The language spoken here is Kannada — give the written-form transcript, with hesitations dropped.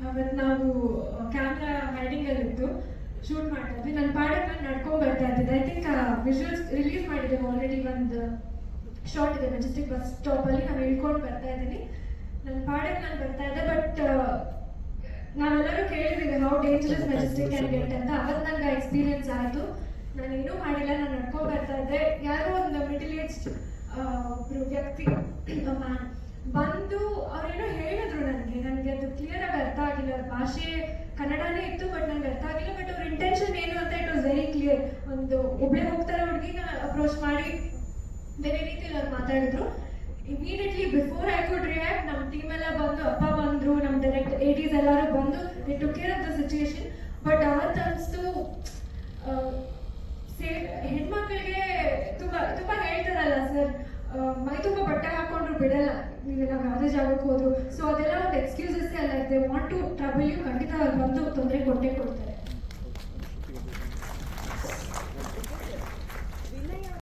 ಅವತ್ತು ನಾವು ಕ್ಯಾಮ್ರಾ ಹೈಡಿಂಗ್ ಅಲ್ಲಿ ಇತ್ತು ಶೂಟ್ ಮಾಡ್ತಾ ಇದ್ವಿ. ನನ್ನ ಪಾಡಕ್ಕೆ ನಾನು ನಡ್ಕೊಂಡ್ ಬರ್ತಾ ಇದ್ದಿದ್ದೆ. ಐ ಥಿಂಕ್ ವಿಜುವಲ್ಸ್ ರಿಲೀಸ್ ಮಾಡಿದ್ದೇವೆ ಆಲ್ರೆಡಿ. ಒಂದು ಶಾರ್ಟ್ ಇದೆ ಮೆಜೆಸ್ಟಿಕ್ ಬಸ್ ಸ್ಟಾಪ್ ಅಲ್ಲಿ. ನಾನು ಇಳ್ಕೊಂಡು ಬರ್ತಾ ಇದ್ದೀನಿ. ನನ್ನ ಪಾಡಕ್ಕೆ ನಾನು ಬರ್ತಾ ಇದ್ದೆ. ಬಟ್ ನಾವೆಲ್ಲರೂ ಕೇಳಿದ್ದೀವಿ how dangerous Majestic can get ಅಂತ. ಅವತ್ತು ನನಗೆ ಎಕ್ಸ್ಪೀರಿಯನ್ಸ್ ಆಯಿತು. ನಾನು ಏನೂ ಮಾಡಿಲ್ಲ, ನಾನು ನಡ್ಕೊಂಡು ಬರ್ತಾ ಇದ್ದೆ. ಯಾರೋ ಒಂದು ಮಿಡಲ್ ಏಜ್ ಒಬ್ರು ವ್ಯಕ್ತಿ ಮ್ಯಾನ್ ಬಂದು ಅವ್ರೇನೋ ಹೇಳಿದ್ರು ನನಗೆ ಅದು ಕ್ಲಿಯರ್ ಆಗಿ ಅರ್ಥ ಆಗಿಲ್ಲ. ಅವ್ರ ಭಾಷೆ ಕನ್ನಡನೇ ಇತ್ತು, ಬಟ್ ನನಗೆ ಅರ್ಥ ಆಗಿಲ್ಲ. ಬಟ್ ಅವ್ರ ಇಂಟೆನ್ಷನ್ ಏನು ಅಂತ ಇಟ್ ವಾಸ್ ವೆರಿ ಕ್ಲಿಯರ್. ಒಂದು ಒಬ್ಳೆ ಹೋಗ್ತಾರೆ ಹುಡುಗಿನ ಅಪ್ರೋಚ್ ಮಾಡಿ ಬೇರೆ ರೀತಿಯಲ್ಲಿ ಅವ್ರು ಮಾತಾಡಿದ್ರು. Immediately before I could react ನಮ್ಮ ಟೀಮ್ ಎಲ್ಲ ಬಂದು, ಅಪ್ಪ ಬಂದರು, ನಮ್ಮ ಡೈರೆಕ್ಟ್ ಏಟೀಸ್ ಎಲ್ಲರೂ ಬಂದು they took care of the situation. But ಅವತ್ತು ಅನಿಸ್ತು ಹೆಣ್ಮಕ್ಳಿಗೆ ತುಂಬ ತುಂಬ ಹೇಳ್ತಾರಲ್ಲ ಸರ್, ಮೈ ತುಂಬ ಬಟ್ಟೆ ಹಾಕೊಂಡ್ರು ಬಿಡಲ್ಲ, ನೀವು ನಾವು ಯಾವುದೇ ಜಾಗಕ್ಕೆ ಹೋದ್ರು. ಸೊ ಅದೆಲ್ಲ ಒಂದು ಎಕ್ಸ್ಕ್ಯೂಸಸ್ ಅಲ್ಲ. They want to trouble you. ಖಂಡಿತ ಅವ್ರು ಬಂದು ತೊಂದರೆ